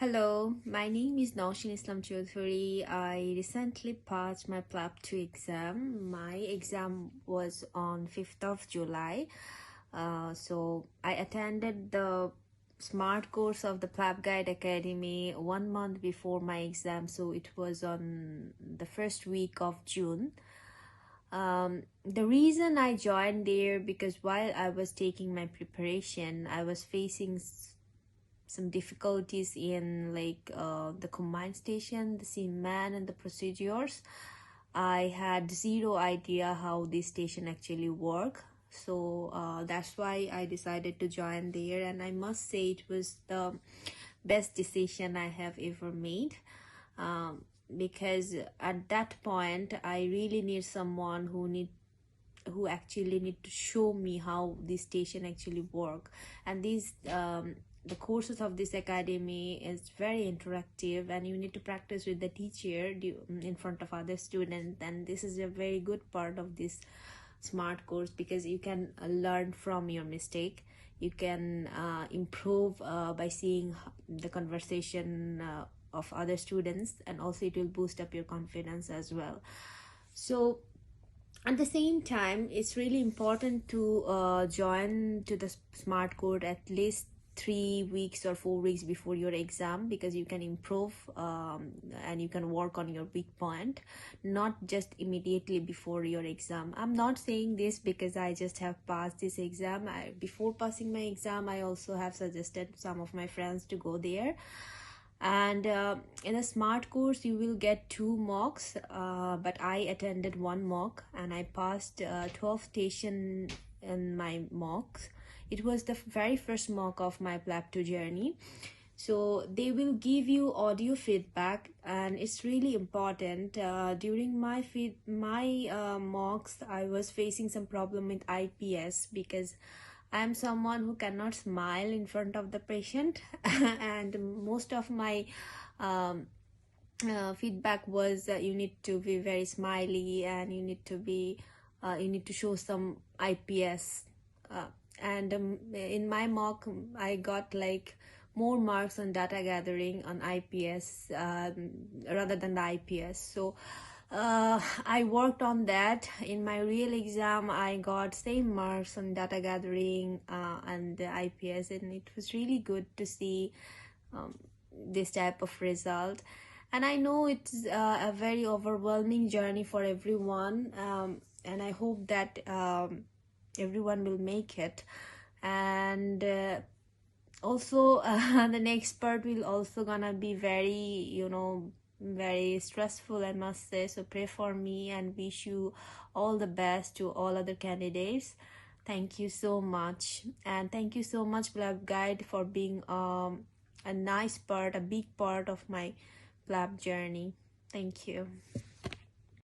Hello, my name is Nosheen. I recently passed my PLAB2 exam. My exam was on 5th of July. So I attended the SMART course of the PLAB Guide Academy 1 month before my exam. So it was on the first week of June. The reason I joined there because while I was taking my preparation, I was facing some difficulties in the combined station, the seaman and the procedures. I had zero idea how this station actually work, so that's why I decided to join there, and I must say it was the best decision I have ever made, because at that point I really need someone who actually need to show me how this station actually work. And the courses of this academy is very interactive, and you need to practice with the teacher in front of other students, and this is a very good part of this SMART course because you can learn from your mistake. You can improve by seeing the conversation of other students, and also it will boost up your confidence as well. So at the same time, it's really important to join to the SMART course at least 3 weeks or 4 weeks before your exam, because you can improve and you can work on your weak point, not just immediately before your exam. I'm not saying this because I just have passed this exam. Before passing my exam, I also have suggested some of my friends to go there. And in a SMART course you will get 2 mocks, but I attended 1 mock and I passed 12 station in my mocks. It was the very first mock of my plab2 journey. So they will give you audio feedback, and it's really important. During my mocks, I was facing some problem with IPS because I'm someone who cannot smile in front of the patient and most of my feedback was that you need to be very smiley and you need to show some IPS, and in my mock I got more marks on data gathering on IPS rather than the IPS. So I worked on that. In my real exam I got same marks on data gathering and the IPS, and it was really good to see this type of result. And I know it's a very overwhelming journey for everyone, and I hope that everyone will make it. And also the next part will also gonna be very very stressful, I must say. So pray for me and wish you all the best to all other candidates. Thank you so much, and thank you so much PLAB Guide for being a nice part, a big part of my PLAB journey. Thank you.